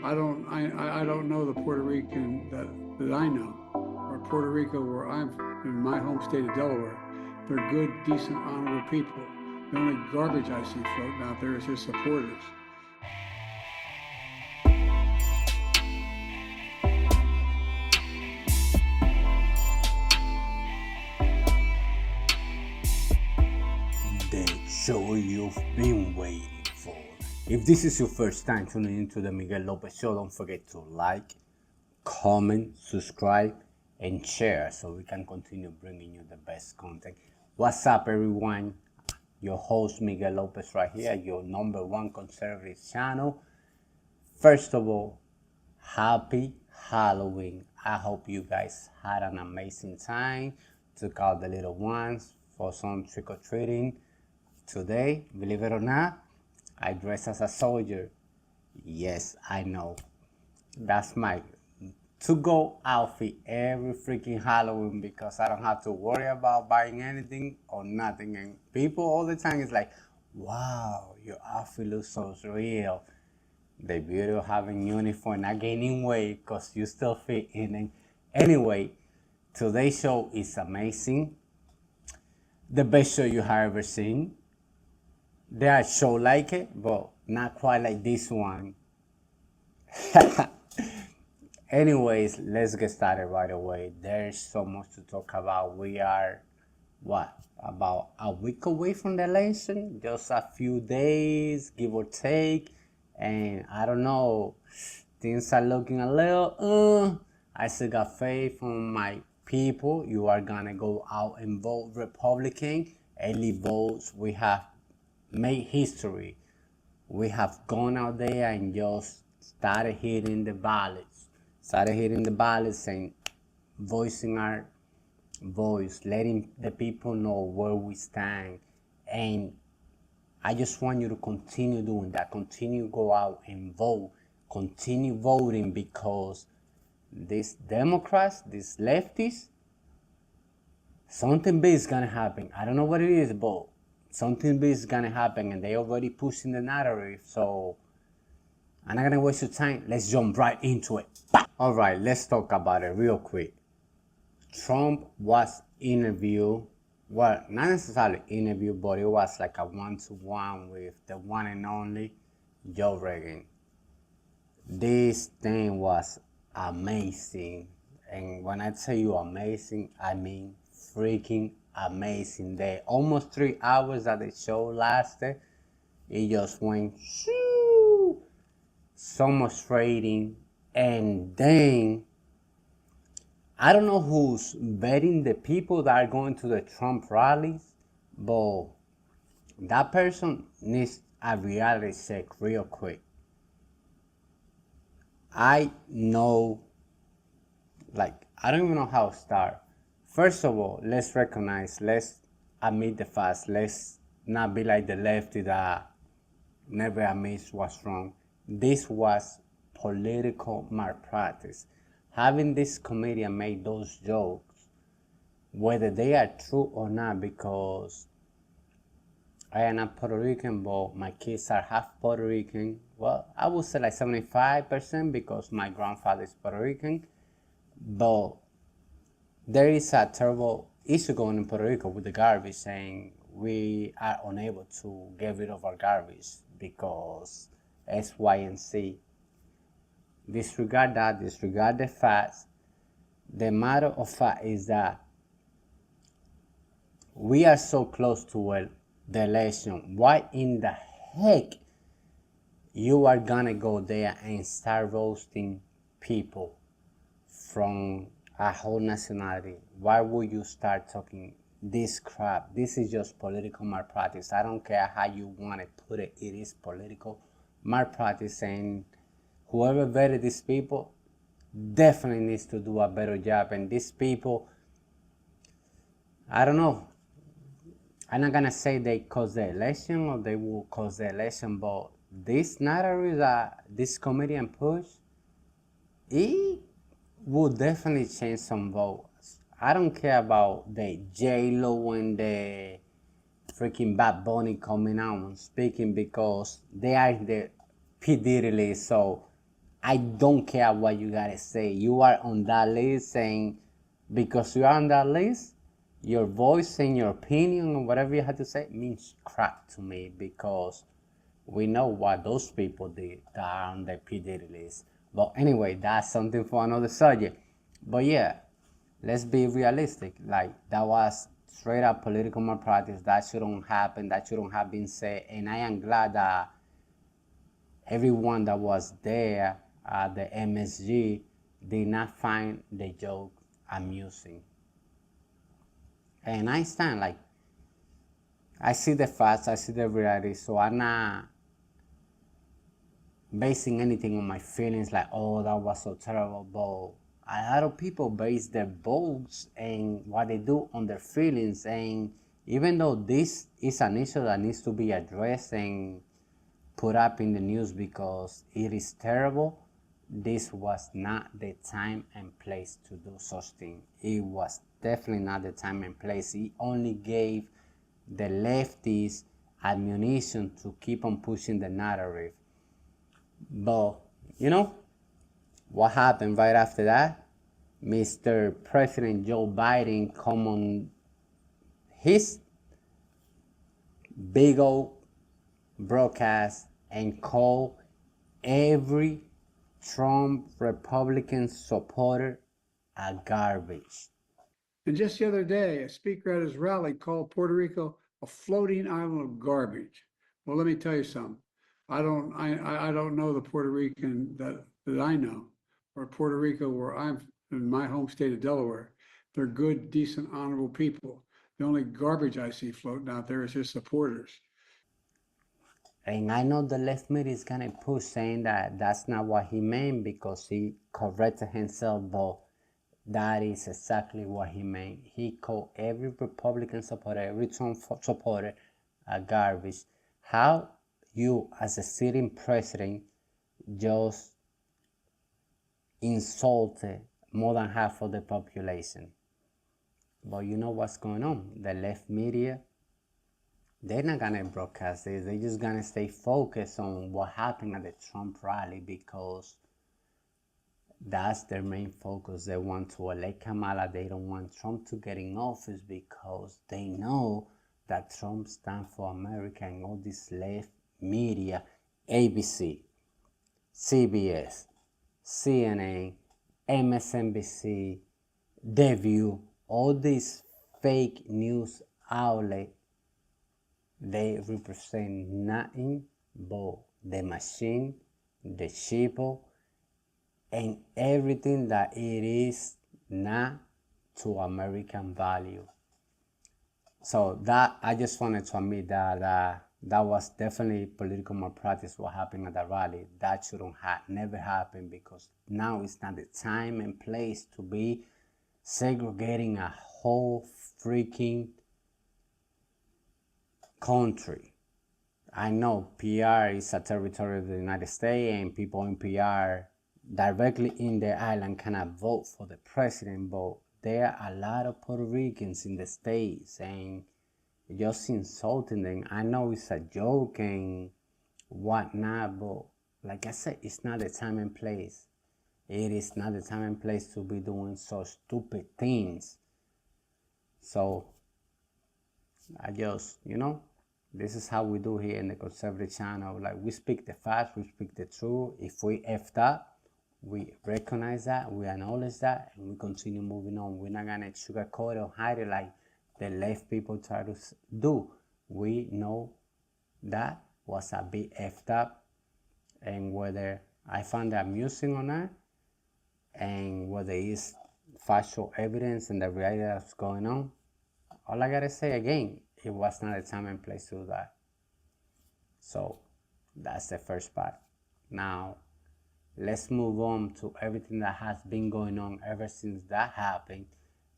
I don't know the Puerto Rican that I know, or Puerto Rico where I'm in my home state of Delaware. They're good, decent, honorable people. The only garbage I see floating out there is just supporters. The show you've been waiting for. If this is your first time tuning into the Miguel Lopez show, don't forget to like, comment, subscribe, and share so we can continue bringing you the best content. What's up, everyone? Your host Miguel Lopez right here, your number one conservative channel. First of all, happy Halloween. I hope you guys had an amazing time. Took out the little ones for some trick-or-treating. Today, believe it or not, I dress as a soldier. Yes, I know. That's my to-go outfit every freaking Halloween because I don't have to worry about buying anything or nothing. And people all the time is like, wow, your outfit looks so real. The beauty of having uniform, not gaining weight because you still fit in it. Anyway, today's show is amazing. The best show you have ever seen. There are shows like it, but not quite like this one. Anyways, let's get started right away. There's so much to talk about. We are, about a week away from the election? Just a few days, give or take. And I don't know, things are looking a little, I still got faith from my people. You are gonna go out and vote Republican. Early votes, we have made history. We have gone out there and just started hitting the ballots. And voicing our voice, letting the people know where we stand. And I just want you to continue doing that. Continue go out and vote. Continue voting because these Democrats, these leftists, something big is gonna happen. I don't know what it is, but something big is gonna happen, and they already pushing the narrative. So I'm not gonna waste your time. Let's jump right into it. All right, let's talk about it real quick. Trump was interviewed. Well, not necessarily interview, but it was like a one-to-one with the one and only Joe Rogan. This thing was amazing. And when I tell you amazing, I mean freaking amazing. The almost 3 hours that the show lasted, it just went shoo, so much rating. And then I don't know who's betting the people that are going to the Trump rallies, but that person needs a reality check real quick. I know, I don't even know how to start. First of all, let's admit the facts. Let's not be like the lefty that never admits what's wrong. This was political malpractice. Having this comedian make those jokes, whether they are true or not, because I am not Puerto Rican, but my kids are half Puerto Rican. Well, I would say like 75% because my grandfather is Puerto Rican. But there is a terrible issue going in Puerto Rico with the garbage, saying we are unable to get rid of our garbage because X, Y, and Z. Disregard that, disregard the facts. The matter of fact is that we are so close to the election. Why in the heck you are gonna go there and start roasting people from a whole nationality? Why would you start talking this crap? This is just political malpractice. I don't care how you want to put it. It is political malpractice, and whoever vetted these people definitely needs to do a better job. And these people, I don't know. I'm not gonna say they caused the election or they will cause the election, but this narrative that this comedian push, it will definitely change some votes. I don't care about the J-Lo and the freaking Bad Bunny coming out and speaking because they are the P. Diddy list. So I don't care what you gotta say. You are on that list, and because you are on that list, your voice and your opinion and whatever you have to say means crap to me, because we know what those people did that are on the P. Diddy list. But anyway, that's something for another subject. But yeah, let's be realistic. Like, that was straight up political malpractice. That shouldn't happen. That shouldn't have been said. And I am glad that everyone that was there at the MSG did not find the joke amusing. And I stand, like, I see the facts, I see the reality, so I'm not basing anything on my feelings like, oh, that was so terrible. But a lot of people base their votes and what they do on their feelings. And even though this is an issue that needs to be addressed and put up in the news because it is terrible, this was not the time and place to do such thing. It was definitely not the time and place. It only gave the lefties ammunition to keep on pushing the narrative. But you know what happened right after that? Mr. President Joe Biden come on his big old broadcast and call every Trump Republican supporter a garbage. And just the other day, a speaker at his rally called Puerto Rico a floating island of garbage. Well, let me tell you something. I don't know the Puerto Rican that I know, or Puerto Rico where I'm in my home state of Delaware. They're good, decent, honorable people. The only garbage I see floating out there is his supporters. And I know the left media is gonna push saying that that's not what he meant because he corrected himself, but that is exactly what he meant. He called every Republican supporter, every Trump supporter, a garbage. How you, as a sitting president, just insulted more than half of the population? But you know what's going on? The left media, they're not gonna broadcast this. They're just gonna stay focused on what happened at the Trump rally because that's their main focus. They want to elect Kamala. They don't want Trump to get in office because they know that Trump stands for America, and all this left media, ABC, CBS, CNN, MSNBC, The View, all these fake news outlets, they represent nothing but the machine, the sheeple, and everything that it is not to American value. So that, I just wanted to admit that that was definitely political malpractice what happened at the rally. That shouldn't never happen, because now it's not the time and place to be segregating a whole freaking country. I know PR is a territory of the United States, and people in PR directly in the island cannot vote for the president, but there are a lot of Puerto Ricans in the States, and just insulting them. I know it's a joke and whatnot, but like I said, it's not the time and place. It is not the time and place to be doing such stupid things. So I just, this is how we do here in the Conservative channel. Like, we speak the facts, we speak the truth. If we effed up, we recognize that, we acknowledge that, and we continue moving on. We're not gonna sugarcoat or hide it like the left people try to do. We know that was a bit effed up, and whether I found that amusing or not, and whether it's factual evidence and the reality that's going on, all I gotta say again, it was not a time and place to do that. So that's the first part. Now let's move on to everything that has been going on ever since that happened.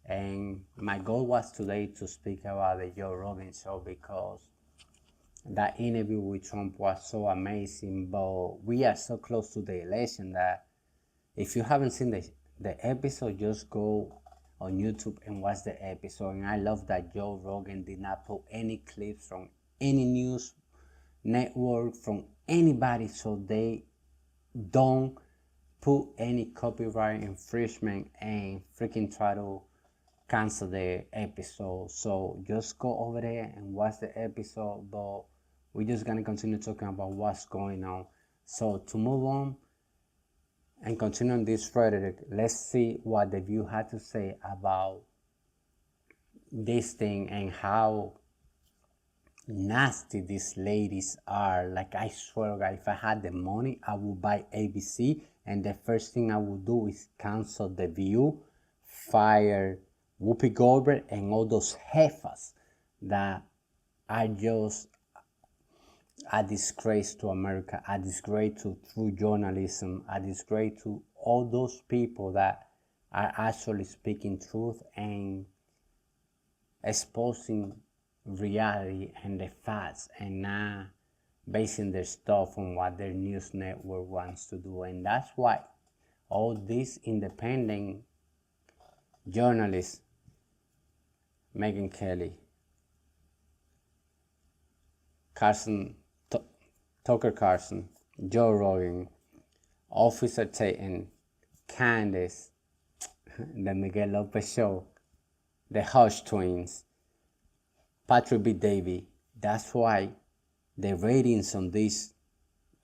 And my goal was today to speak about the Joe Rogan show, because that interview with Trump was so amazing. But we are so close to the election that if you haven't seen the episode, just go on YouTube and watch the episode. And I love that Joe Rogan did not put any clips from any news network, from anybody, so they don't put any copyright infringement and freaking try to cancel the episode. So just go over there and watch the episode, but we're just gonna continue talking about what's going on. So to move on and continue on this rhetoric, let's see what the View had to say about this thing and how nasty these ladies are. Like, I swear to God, if I had the money, I would buy ABC, and the first thing I would do is cancel the View, fire Whoopi Goldberg, and all those heifers that are just a disgrace to America, a disgrace to true journalism, a disgrace to all those people that are actually speaking truth and exposing reality and the facts, and not basing their stuff on what their news network wants to do. And that's why all these independent journalists, Megyn Kelly, Tucker Carlson, Joe Rogan, Officer Tatum, Candace, the Miguel Lopez Show, the Hush Twins, Patrick B. Davey. That's why the ratings on these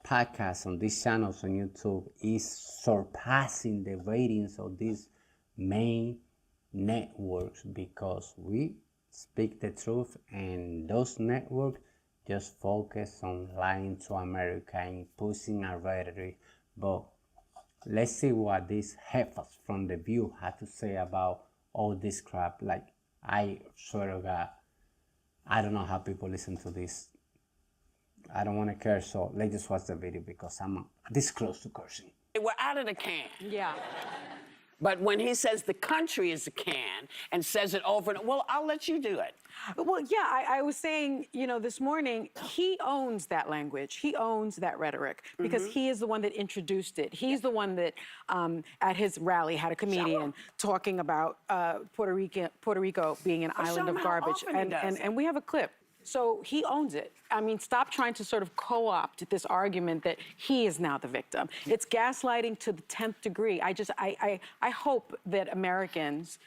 podcasts, on these channels on YouTube, is surpassing the ratings of these main networks, because we speak the truth and those networks just focus on lying to America and pushing a rhetoric. But let's see what these heifers from the View had to say about all this crap. Like, I swear to God, I don't know how people listen to this. I don't want to curse, so let's just watch the video because I'm this close to cursing. We're out of the can. Yeah. But when he says the country is the can and says it over and well, I'll let you do it. Well, yeah, I was saying, this morning, he owns that language. He owns that rhetoric because he is the one that introduced it. He's the one that, at his rally, had a comedian talking about Puerto Rico being an island of garbage. And we have a clip. So he owns it. I mean, stop trying to sort of co-opt this argument that he is now the victim. It's gaslighting to the 10th degree. I hope that Americans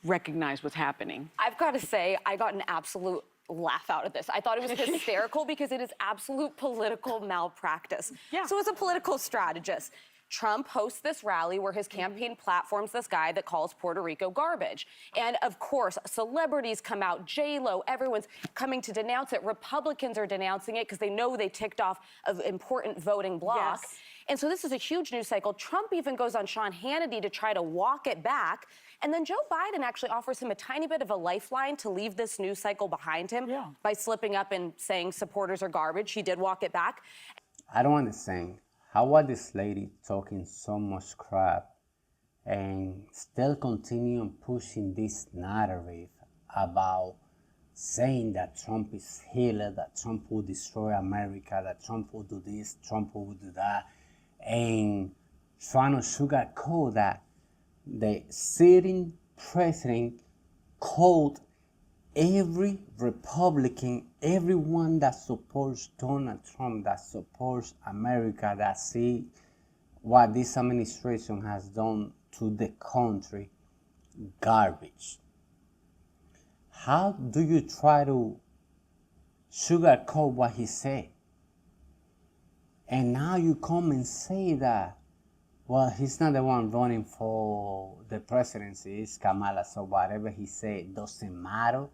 recognize what's happening. I've got to say, I got an absolute laugh out of this. I thought it was hysterical because it is absolute political malpractice. Yeah. So as a political strategist, Trump hosts this rally where his campaign platforms this guy that calls Puerto Rico garbage. And of course, celebrities come out, J-Lo, everyone's coming to denounce it. Republicans are denouncing it because they know they ticked off an important voting bloc. Yes. And so this is a huge news cycle. Trump even goes on Sean Hannity to try to walk it back. And then Joe Biden actually offers him a tiny bit of a lifeline to leave this news cycle behind him by slipping up and saying supporters are garbage. He did walk it back. I don't understand. How are this lady talking so much crap and still continue pushing this narrative about saying that Trump is Hitler, that Trump will destroy America, that Trump will do this, Trump will do that, and trying to sugarcoat that the sitting president called every Republican, everyone that supports Donald Trump, that supports America, that see what this administration has done to the country, garbage. How do you try to sugarcoat what he said? And now you come and say that, well, he's not the one running for the presidency, it's Kamala, so whatever he said doesn't matter.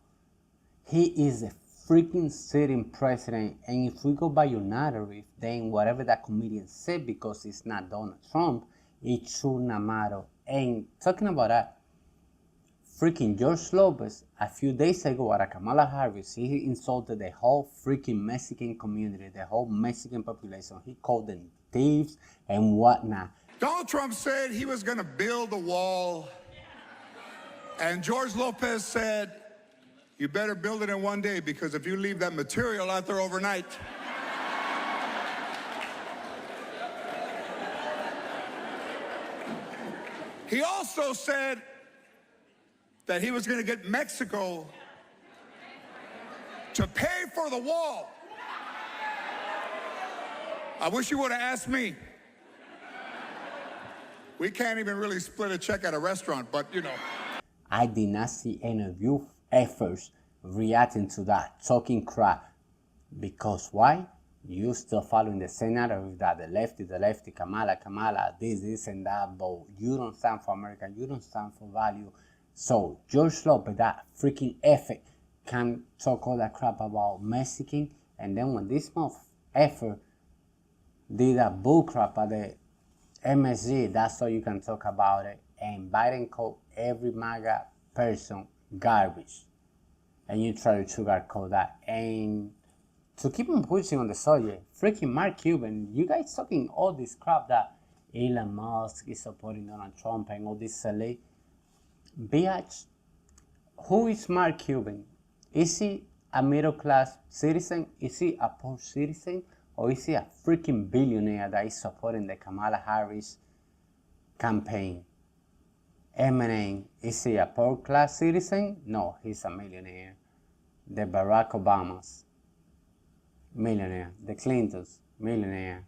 He is a freaking sitting president, and if we go by your narrative, then whatever that comedian said, because it's not Donald Trump, it should not matter. And talking about that, freaking George Lopez, a few days ago at Kamala Harris, he insulted the whole freaking Mexican community, the whole Mexican population. He called them thieves and whatnot. Donald Trump said he was going to build a wall, and George Lopez said, you better build it in one day, because if you leave that material out there overnight, he also said that he was going to get Mexico to pay for the wall. I wish you would have asked me. We can't even really split a check at a restaurant, but you know. I did not see any of you efforts reacting to that, talking crap. Because why? You still following the same narrative that the lefty, Kamala, this and that, but you don't stand for America, you don't stand for value. So George Lopez, that freaking effort, can talk all that crap about Mexican, and then when this month effort did that bull crap at the MSG, that's all you can talk about it. And Biden called every MAGA person garbage. And you try to sugarcoat that. And to keep on pushing on the subject, freaking Mark Cuban, you guys talking all this crap that Elon Musk is supporting Donald Trump and all this silly. Bitch, who is Mark Cuban? Is he a middle class citizen? Is he a poor citizen? Or is he a freaking billionaire that is supporting the Kamala Harris campaign? Eminem, is he a poor class citizen? No, he's a millionaire. The Barack Obamas, millionaire. The Clintons, millionaire.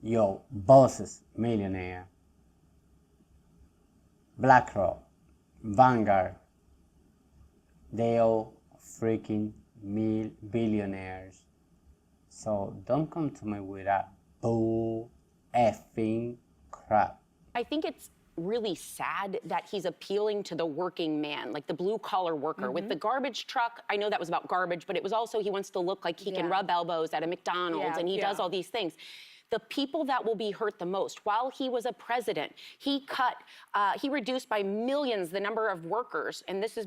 Yo, bosses, millionaire. BlackRock, Vanguard, they all freaking billionaires. So don't come to me with that bull effing crap. I think it's really sad that he's appealing to the working man, like the blue collar worker. With the garbage truck, I know that was about garbage, but it was also he wants to look like he can rub elbows at a McDonald's and he does all these things. The people that will be hurt the most, while he was a president, he reduced by millions the number of workers, and this is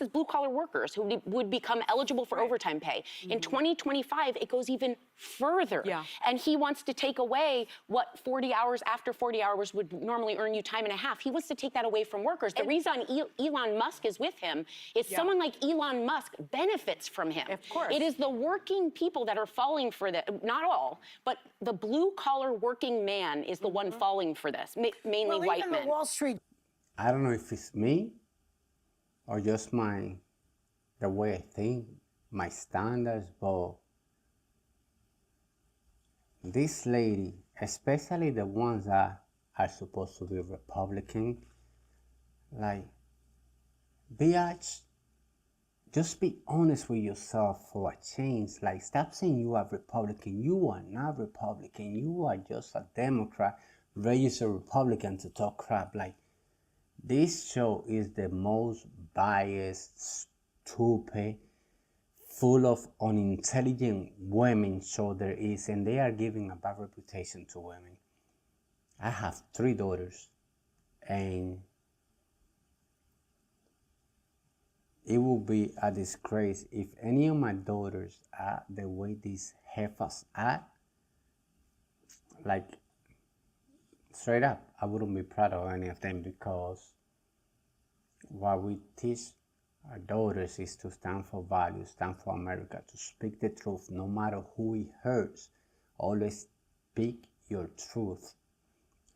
blue collar workers who would become eligible for overtime pay. In 2025, it goes even further. And he wants to take away what 40 hours after 40 hours would normally earn you time and a half. He wants to take that away from workers. The reason Elon Musk is with him is someone like Elon Musk benefits from him. Of course. It is the working people that are falling for that, not all, but the blue-collar working man is the one falling for this, mainly white men. Wall Street. I don't know if it's me or just the way I think, my standards, but this lady, especially the ones that are supposed to be Republican, like, bitch, just be honest with yourself for a change. Like, stop saying you are Republican. You are not Republican. You are just a Democrat, registered Republican to talk crap. Like, this show is the most biased, stupid, full of unintelligent women show there is, and they are giving a bad reputation to women. I have 3 daughters, and it will be a disgrace if any of my daughters act the way these heifers act. Like, straight up, I wouldn't be proud of any of them, because what we teach our daughters is to stand for values, stand for America, to speak the truth no matter who it hurts. Always speak your truth,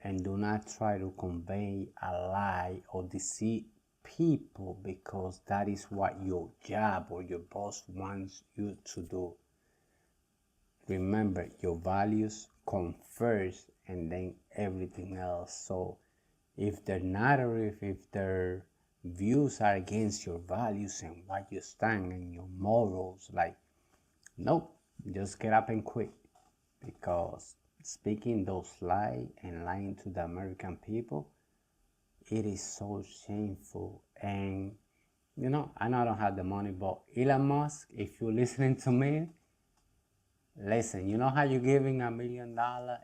and do not try to convey a lie or deceive people, because that is what your job or your boss wants you to do. Remember, your values come first and then everything else. So if their narrative, if their views are against your values and what you stand and your morals, like, nope, just get up and quit. Because speaking those lies and lying to the American people, it is so shameful. And you know, I know I don't have the money, but Elon Musk, if you're listening to me, listen, you know how you're giving $1 million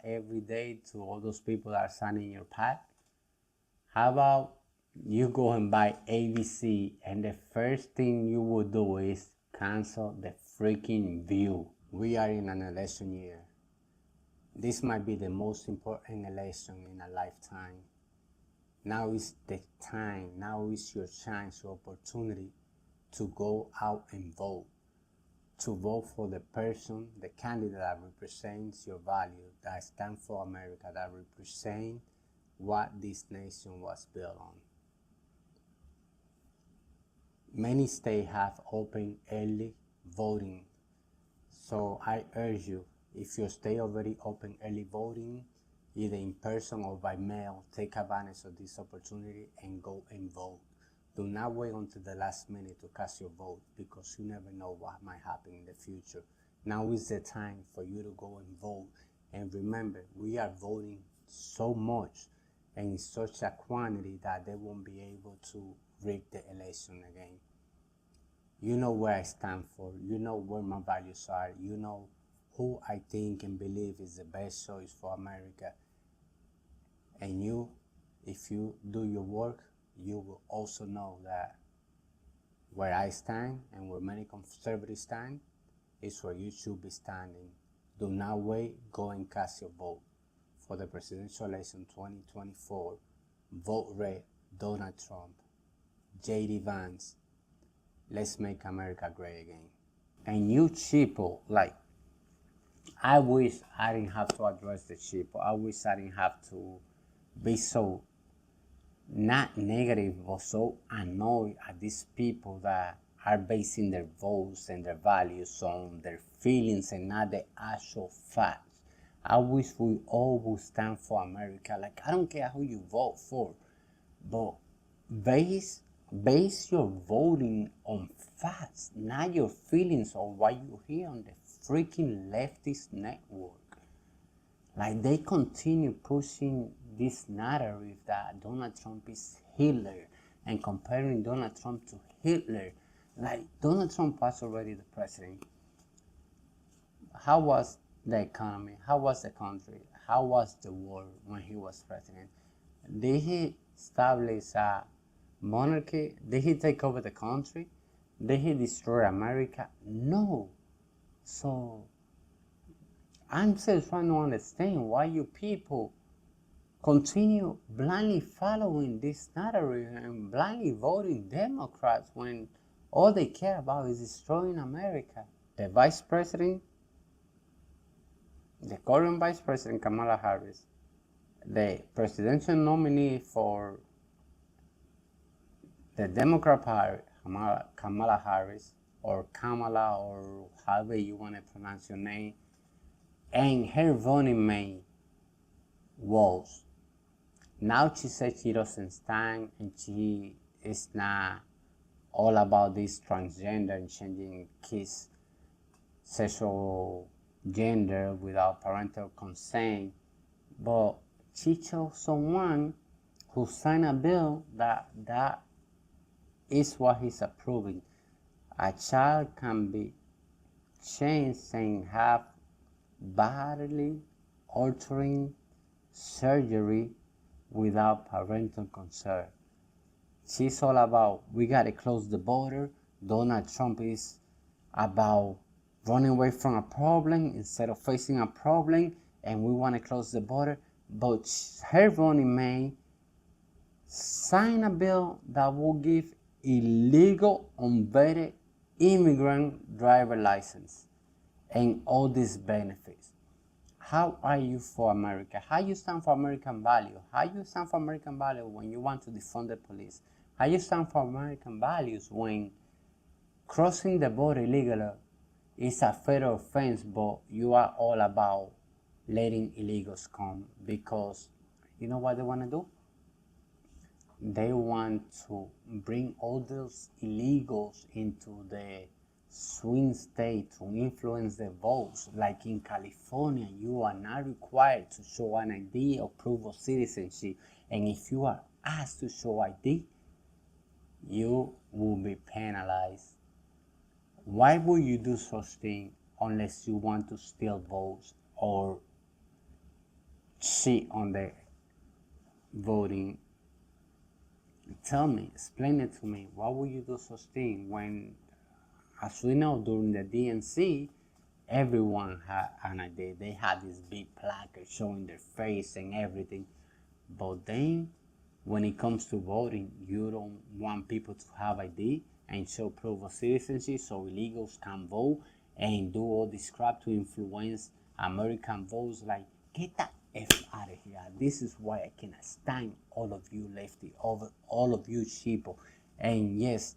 every day to all those people that are signing your pack? How about you go and buy ABC, and the first thing you will do is cancel the freaking View. We are in an election year. This might be the most important election in a lifetime. Now is the time, now is your chance, your opportunity to go out and vote. To vote for the person, the candidate that represents your values, that stands for America, that represents what this nation was built on. Many states have open early voting. So I urge you, if your state already open early voting, either in person or by mail, take advantage of this opportunity and go and vote. Do not wait until the last minute to cast your vote, because you never know what might happen in the future. Now is the time for you to go and vote. And remember, we are voting so much and in such a quantity that they won't be able to rig the election again. You know where I stand for. You know where my values are. You know who I think and believe is the best choice for America. And you, if you do your work, you will also know that where I stand and where many conservatives stand is where you should be standing. Do not wait. Go and cast your vote for the presidential election 2024. Vote red. Donald Trump. J.D. Vance. Let's make America great again. And you cheapo, like, I wish I didn't have to address the cheapo. I wish I didn't have to be so not negative but so annoyed at these people that are basing their votes and their values on their feelings and not the actual facts. I wish we all would stand for America. Like, I don't care who you vote for, but base your voting on facts, not your feelings or what you hear on the freaking leftist network. Like, they continue pushing this narrative that Donald Trump is Hitler and comparing Donald Trump to Hitler. Like, Donald Trump was already the president. How was the economy? How was the country? How was the world when he was president? Did he establish a monarchy? Did he take over the country? Did he destroy America? No. So I'm still trying to understand why you people continue blindly following this narrative and blindly voting Democrats when all they care about is destroying America. The vice president, the current vice president, Kamala Harris, the presidential nominee for the Democrat Party, Kamala Harris, or Kamala, or however you want to pronounce your name, and her voting mate was. Now she says she doesn't stand and she is not all about this transgender and changing kids' sexual gender without parental consent, but she chose someone who signed a bill that is what he's approving. A child can be changed and have bodily altering surgery without parental consent. She's all about, we gotta close the border. Donald Trump is about running away from a problem instead of facing a problem, and we want to close the border. But her running mate signed a bill that will give illegal, unvetted immigrant driver license and all these benefits. How are you for America? How you stand for American value? How you stand for American value when you want to defund the police? How you stand for American values when crossing the border illegally is a federal offense, but you are all about letting illegals come? Because you know what they want to do? They want to bring all those illegals into the swing state to influence the votes. Like in California, you are not required to show an ID or proof of citizenship. And if you are asked to show ID, you will be penalized. Why would you do such thing unless you want to steal votes or cheat on the voting? Tell me, explain it to me. Why would you do such thing when, as we know, during the DNC, everyone had an ID. They had this big placard showing their face and everything. But then, when it comes to voting, you don't want people to have ID and show proof of citizenship so illegals can vote and do all this crap to influence American votes. Like, get that F out of here. This is why I cannot stand all of you lefty, all of you sheeple. And yes,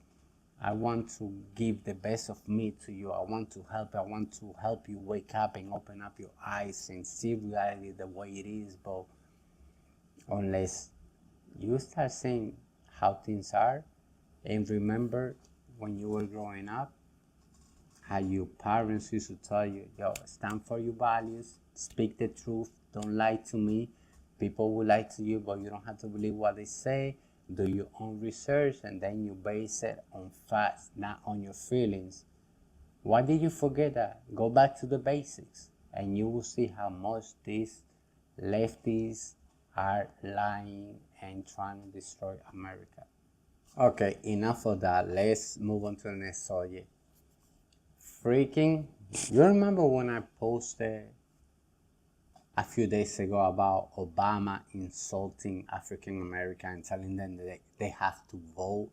I want to give the best of me to you. I want to help you wake up and open up your eyes and see reality the way it is. But unless you start seeing how things are, and remember when you were growing up, how your parents used to tell you, yo, stand for your values, speak the truth, don't lie to me. People will lie to you, but you don't have to believe what they say. Do your own research, and then you base it on facts, not on your feelings. Why did you forget that? Go back to the basics, and you will see how much these lefties are lying and trying to destroy America. Okay, enough of that. Let's move on to the next subject. Freaking, you remember when I posted a few days ago about Obama insulting African American and telling them that they have to vote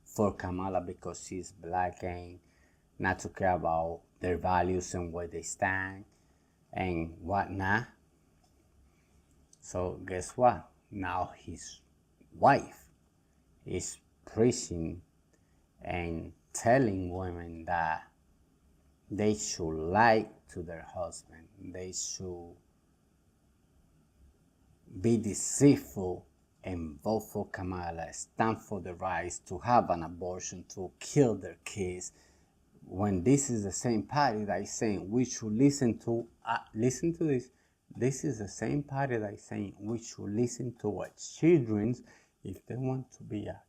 for Kamala because she's black and not to care about their values and where they stand and whatnot? So guess what? Now his wife is preaching and telling women that they should lie to their husband. They should be deceitful and vote for Kamala, stand for the rights to have an abortion, to kill their kids, when this is the same party that is saying we should listen to this. This is the same party that is saying we should listen to our children. If they want to be a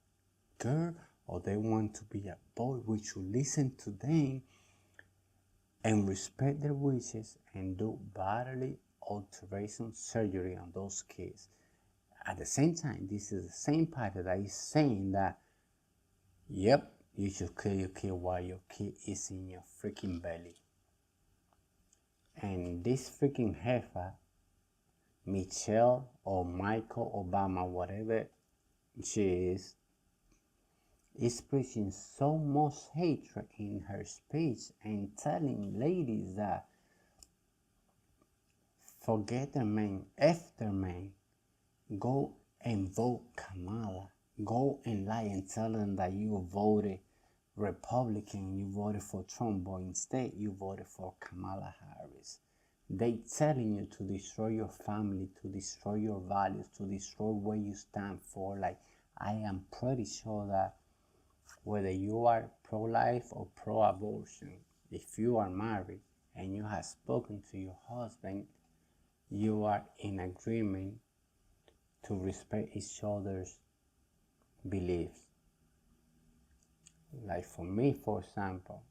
girl or they want to be a boy, we should listen to them and respect their wishes and do bodily alteration surgery on those kids. At the same time, this is the same party that is saying that, yep, you should kill your kid while your kid is in your freaking belly. And this freaking heifer, Michelle or Michael Obama, whatever she is preaching so much hatred in her speech and telling ladies that forget their men, F their men, go and vote Kamala. Go and lie and tell them that you voted Republican, you voted for Trump, but instead you voted for Kamala Harris. They telling you to destroy your family, to destroy your values, to destroy what you stand for. Like, I am pretty sure that whether you are pro-life or pro-abortion, if you are married and you have spoken to your husband, you are in agreement to respect each other's beliefs. Like for me, for example,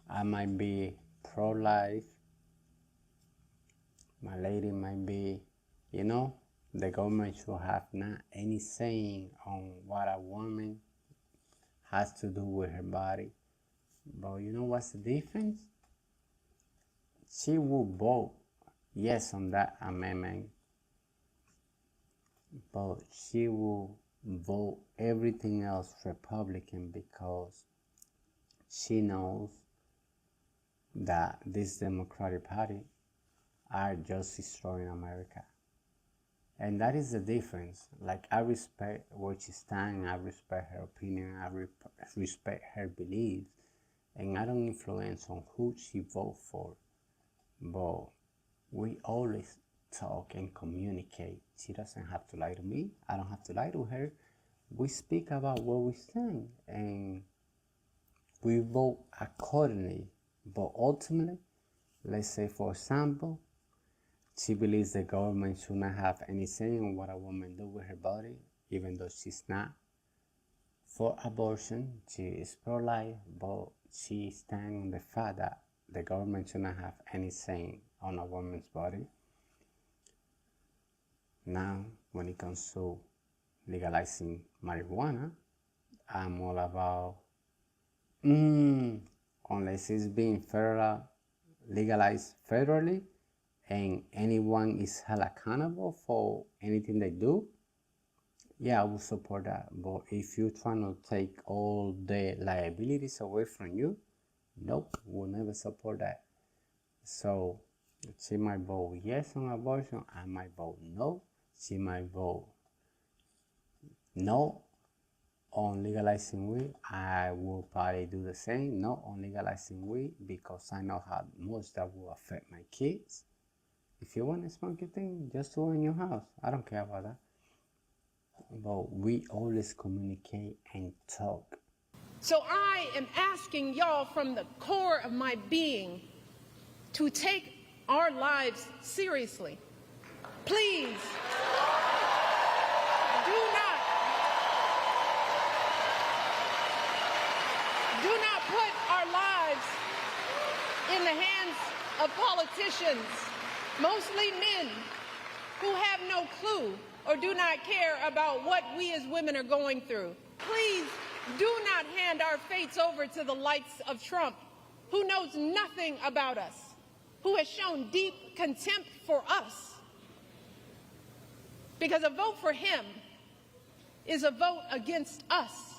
I might be pro-life, my lady might be, the government should have not any saying on what a woman has to do with her body. But you know what's the difference? She will vote yes on that amendment, but she will vote everything else Republican because she knows that this Democratic Party are just destroying America. And that is the difference. Like, I respect where she stands, I respect her opinion, I respect her beliefs, and I don't influence on who she votes for. But we always talk and communicate. She doesn't have to lie to me, I don't have to lie to her. We speak about where we stand and we vote accordingly. But ultimately, let's say for example, she believes the government should not have any say on what a woman do with her body, even though she's not for abortion. She is pro-life, but she stands on the fact that the government should not have any say on a woman's body. Now, when it comes to legalizing marijuana, I'm all about, unless it's being legalized federally, and anyone is held accountable for anything they do, yeah, I will support that. But if you're trying to take all the liabilities away from you, nope, we'll never support that. So she might vote yes on abortion, I might vote no. She might vote no on legalizing weed, I will probably do the same. No on legalizing weed because I know how much that will affect my kids. If you want to smoke your thing, just do it in your house. I don't care about that. But we always communicate and talk. So I am asking y'all from the core of my being to take our lives seriously. Please, do not put our lives in the hands of politicians, mostly men, who have no clue or do not care about what we as women are going through. Please do not hand our fates over to the likes of Trump, who knows nothing about us, who has shown deep contempt for us. Because a vote for him is a vote against us,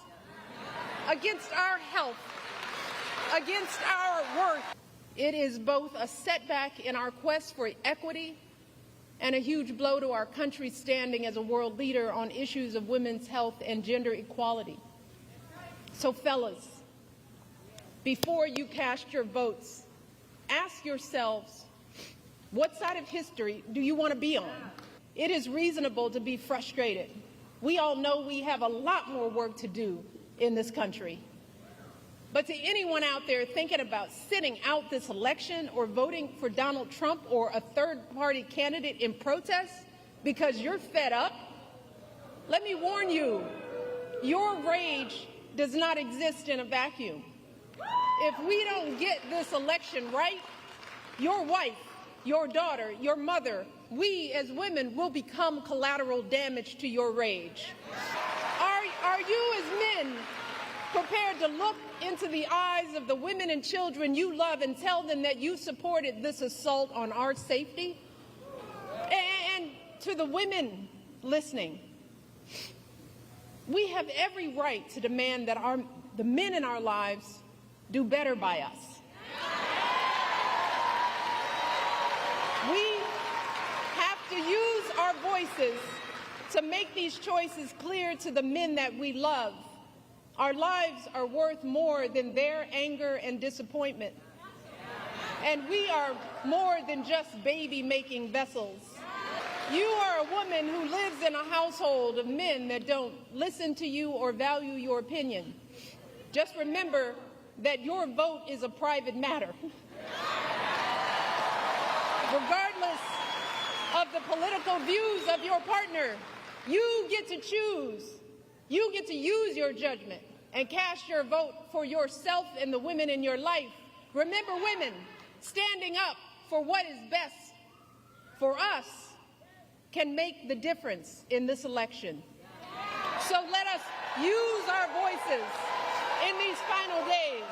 against our health, against our worth. It is both a setback in our quest for equity and a huge blow to our country's standing as a world leader on issues of women's health and gender equality. So fellas, before you cast your votes, ask yourselves, what side of history do you want to be on? It is reasonable to be frustrated. We all know we have a lot more work to do in this country. But to anyone out there thinking about sitting out this election or voting for Donald Trump or a third-party candidate in protest because you're fed up, let me warn you, your rage does not exist in a vacuum. If we don't get this election right, your wife, your daughter, your mother, we as women will become collateral damage to your rage. Are you as men prepared to look into the eyes of the women and children you love and tell them that you supported this assault on our safety? And to the women listening, we have every right to demand that the men in our lives do better by us. We have to use our voices to make these choices clear to the men that we love. Our lives are worth more than their anger and disappointment. And we are more than just baby-making vessels. You are a woman who lives in a household of men that don't listen to you or value your opinion. Just remember that your vote is a private matter. Regardless of the political views of your partner, you get to choose. You get to use your judgment and cast your vote for yourself and the women in your life. Remember, women, standing up for what is best for us can make the difference in this election. So let us use our voices in these final days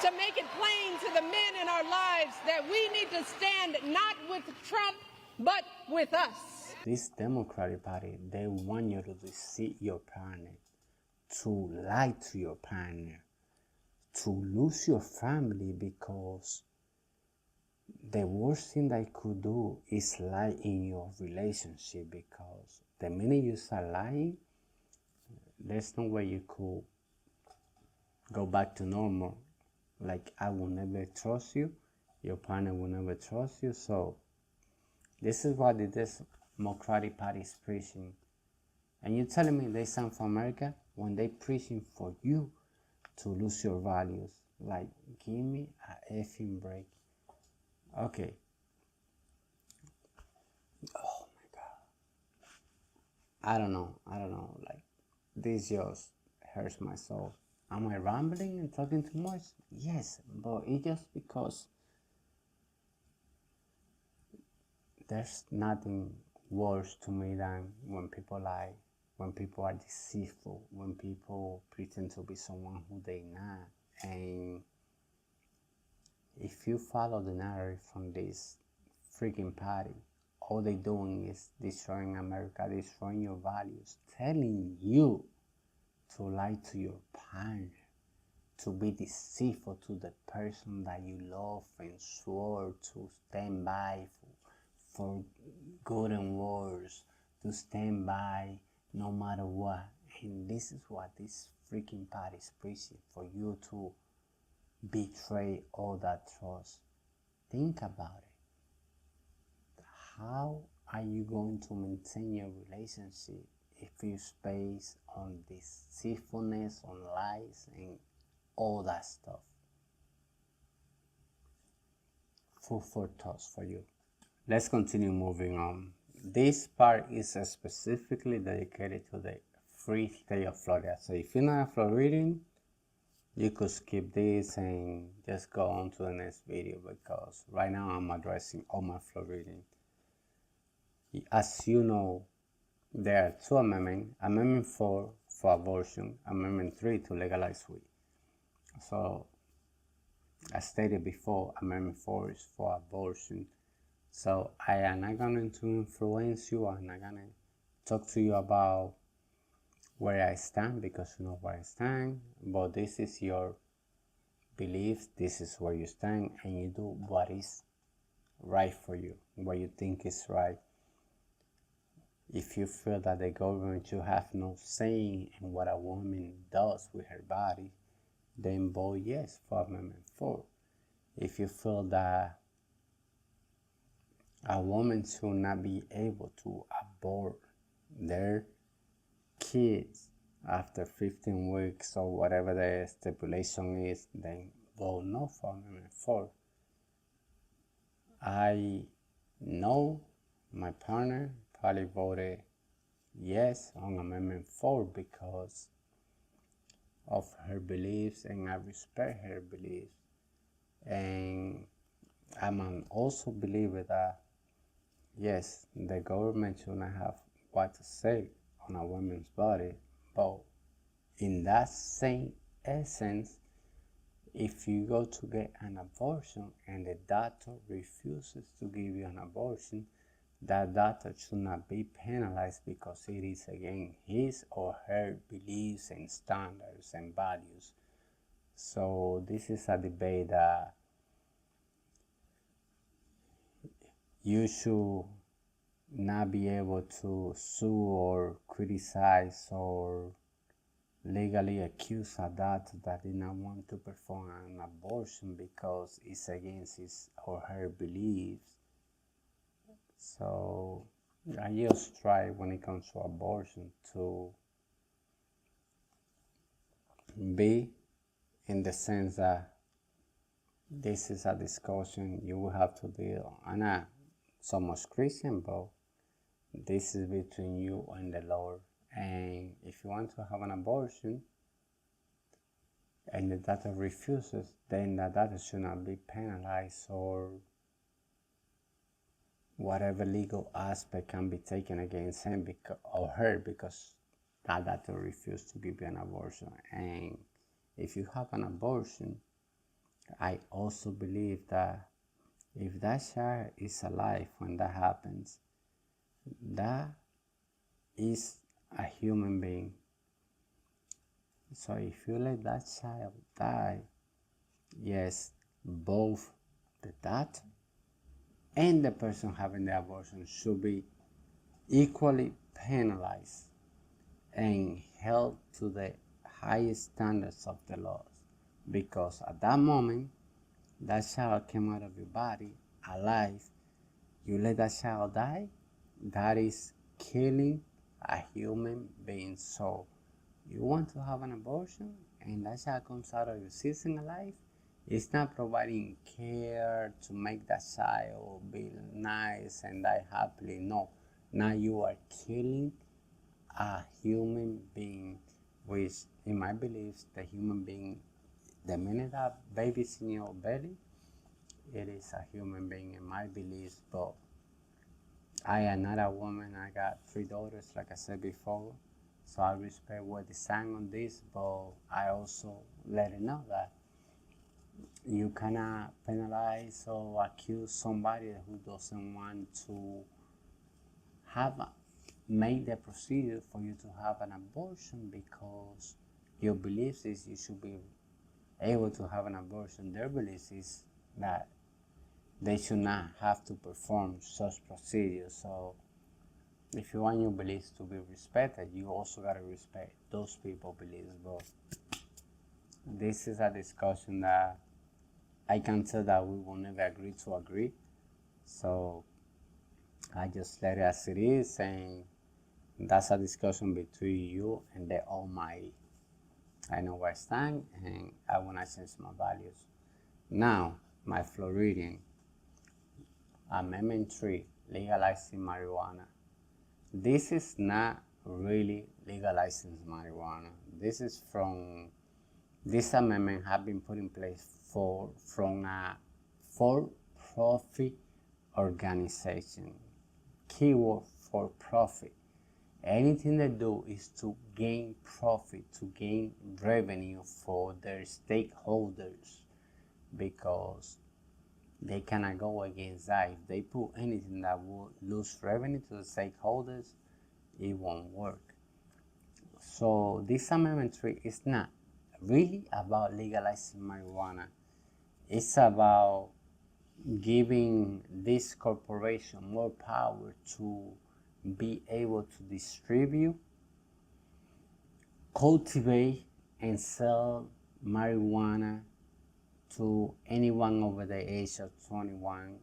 to make it plain to the men in our lives that we need to stand not with Trump, but with us. This Democratic Party, they want you to deceive your partner, to lie to your partner, to lose your family, because the worst thing they could do is lie in your relationship, because the minute you start lying, there's no way you could go back to normal. Like, I will never trust you, your partner will never trust you. So this is what this Democratic Party is preaching. And you're telling me they stand for America when they preaching for you to lose your values? Like, give me a effing break. Okay. Oh my God. I don't know. Like, this just hurts my soul. Am I rambling and talking too much? Yes, but it's just because there's nothing worse to me than when people lie, when people are deceitful, when people pretend to be someone who they're not. And if you follow the narrative from this freaking party, all they're doing is destroying America, destroying your values, telling you to lie to your partner, to be deceitful to the person that you love and swore to stand by for good and worse, to stand by no matter what. And this is what this freaking party is preaching, for you to betray all that trust. Think about it. How are you going to maintain your relationship if it's based on deceitfulness, on lies, and all that stuff? Food for thoughts for you. Let's continue moving on. This part is specifically dedicated to the free state of Florida. So if you're not a Floridian, you could skip this and just go on to the next video, because right now I'm addressing all my Floridians. As you know, there are two amendments: Amendment 4 for abortion, Amendment 3 to legalize weed. So, as stated before, Amendment 4 is for abortion. So I am not going to influence you. I'm not going to talk to you about where I stand, because you know where I stand. But this is your beliefs. This is where you stand, and you do what is right for you, what you think is right. If you feel that the government should have no say in what a woman does with her body, then vote yes for Amendment 4. If you feel that a woman should not be able to abort their kids after 15 weeks or whatever the stipulation is, then vote no for Amendment 4. I know my partner probably voted yes on Amendment 4 because of her beliefs, and I respect her beliefs. And I'm an also believer that yes, the government should not have what to say on a woman's body, but in that same essence, if you go to get an abortion and the doctor refuses to give you an abortion, that doctor should not be penalized because it is against his or her beliefs and standards and values. So this is a debate that you should not be able to sue or criticize or legally accuse a doctor that did not want to perform an abortion because it's against his or her beliefs. So I just try, when it comes to abortion, to be in the sense that this is a discussion you will have to deal. I'm not so much Christian, but this is between you and the Lord. And if you want to have an abortion and the doctor refuses, then the doctor should not be penalized, or whatever legal aspect can be taken against him or her because that doctor refused to give you an abortion. And if you have an abortion, I also believe that if that child is alive when that happens, that is a human being. So if you let that child die, yes, both the doctor and the person having the abortion should be equally penalized and held to the highest standards of the laws. Because at that moment, that child came out of your body alive. You let that child die, that is killing a human being. So you want to have an abortion and that child comes out of your system alive, it's not providing care to make that child be nice and die happily. No, now you are killing a human being, which in my beliefs, the human being, the minute that baby's in your belly, it is a human being in my beliefs. But I am not a woman. I got 3 daughters, like I said before. So I respect what they sang on this, but I also let it know that you cannot penalize or accuse somebody who doesn't want to make the procedure for you to have an abortion because your belief is you should be able to have an abortion. Their belief is that they should not have to perform such procedures. So if you want your beliefs to be respected, you also gotta respect those people's beliefs. But this is a discussion that I can tell that we will never agree to agree. So I just let it as it is, and that's a discussion between you and the Almighty. I know where I stand, and I want to change my values. Now, my Floridian, Amendment 3, legalizing marijuana. This is not really legalizing marijuana. This amendment has been put in place from a for-profit organization. Keyword for profit. Anything they do is to gain profit, to gain revenue for their stakeholders, because they cannot go against that. If they put anything that will lose revenue to the stakeholders, it won't work. So this Amendment 3 is not really about legalizing marijuana. It's about giving this corporation more power to be able to distribute, cultivate, and sell marijuana to anyone over the age of 21.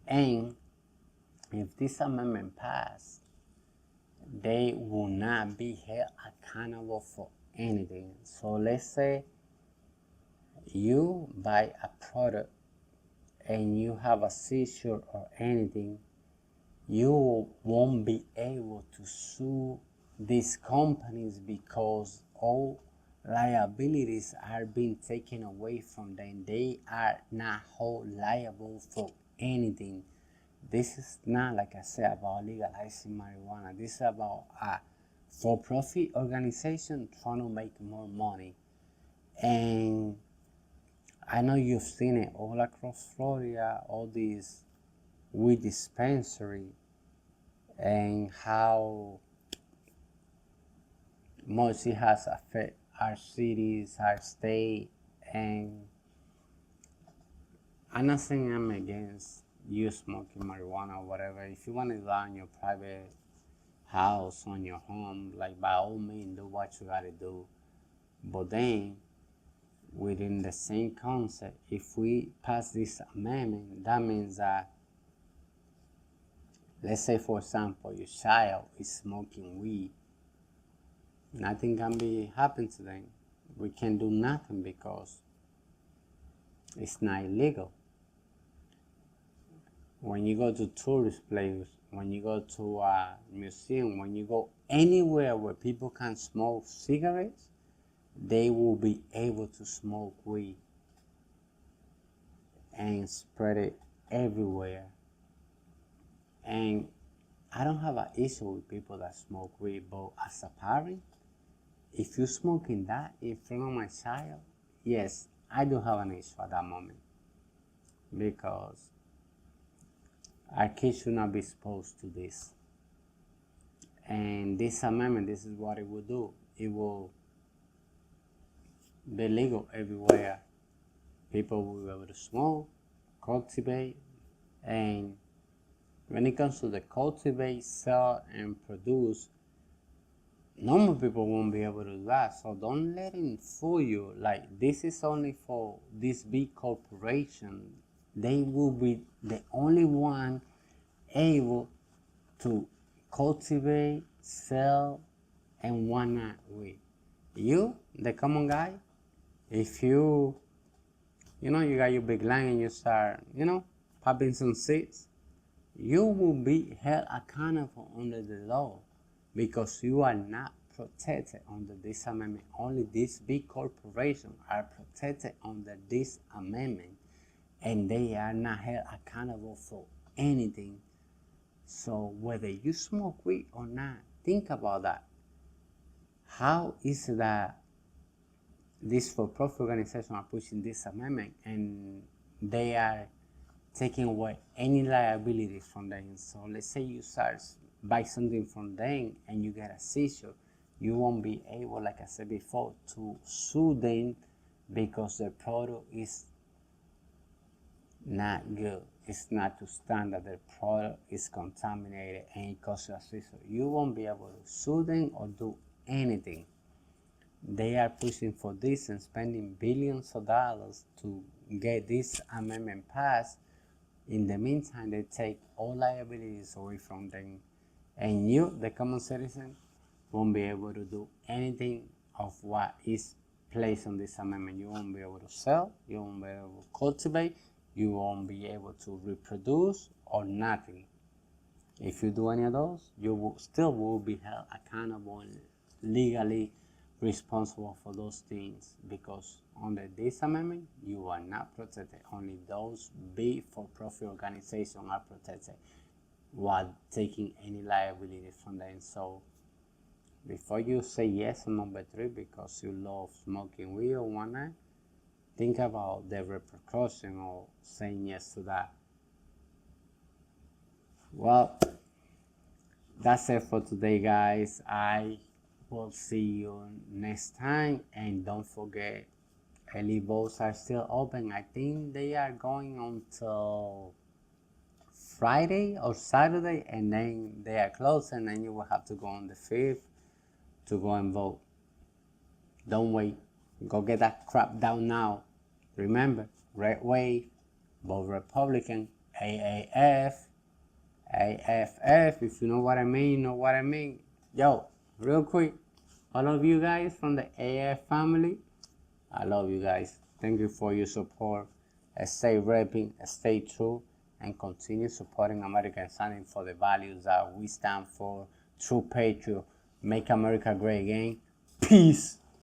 And if this amendment passed, they will not be held accountable for anything. So let's say you buy a product and you have a seizure or anything, you won't be able to sue these companies because all liabilities are being taken away from them. They are not held liable for anything. This is not, like I said, about legalizing marijuana. This is about a for-profit organization trying to make more money. And I know you've seen it all across Florida, all these weed dispensary, and how much it has affected our cities, our state. And I'm not saying I'm against you smoking marijuana or whatever. If you want to do that in your private house, on your home, like by all means, do what you gotta do. But then, within the same concept, if we pass this amendment, that means that, let's say for example, your child is smoking weed, nothing can happen to them. We can do nothing because it's not illegal. When you go to tourist places, when you go to a museum, when you go anywhere where people can smoke cigarettes, they will be able to smoke weed and spread it everywhere. And I don't have an issue with people that smoke weed, but as a parent, if you're smoking that in front of my child, yes, I do have an issue at that moment, because our kids should not be exposed to this. And this amendment, this is what it will do. It will be legal everywhere. People will be able to smoke, cultivate, and when it comes to the cultivate, sell, and produce, normal people won't be able to do that. So don't let him fool you. Like, this is only for this big corporation. They will be the only one able to cultivate, sell, and whatnot with. You, the common guy, if you got your big line and you start, popping some seeds, you will be held accountable under the law, because you are not protected under this amendment. Only these big corporations are protected under this amendment, and they are not held accountable for anything. So whether you smoke weed or not, think about that. How is it that these for-profit organizations are pushing this amendment and they are taking away any liability from them? So let's say you start buy something from them and you get a seizure, you won't be able, like I said before, to sue them because the product is not good. It's not to stand that the product is contaminated and it causes a seizure. You won't be able to sue them or do anything. They are pushing for this and spending billions of dollars to get this amendment passed. In the meantime, they take all liabilities away from them. And you, the common citizen, won't be able to do anything of what is placed on this amendment. You won't be able to sell, you won't be able to cultivate, you won't be able to reproduce or nothing. If you do any of those, you will still be held accountable and legally responsible for those things, because under this amendment you are not protected. Only those big for-profit organizations are protected while taking any liability from them. So before you say yes on number 3 because you love smoking weed or whatnot, think about the repercussion of saying yes to that. Well, that's it for today, guys. I will see you next time, and don't forget, early votes are still open. I think they are going until Friday or Saturday, and then they are closed, and then you will have to go on the 5th to go and vote. Don't wait. Go get that crap down now. Remember, red wave, vote Republican, AAF, AFF. If you know what I mean, you know what I mean. Yo, real quick, all of you guys from the AF family, I love you guys. Thank you for your support. Stay repping, stay true, and continue supporting America and standing for the values that we stand for. True patriot, make America great again. Peace.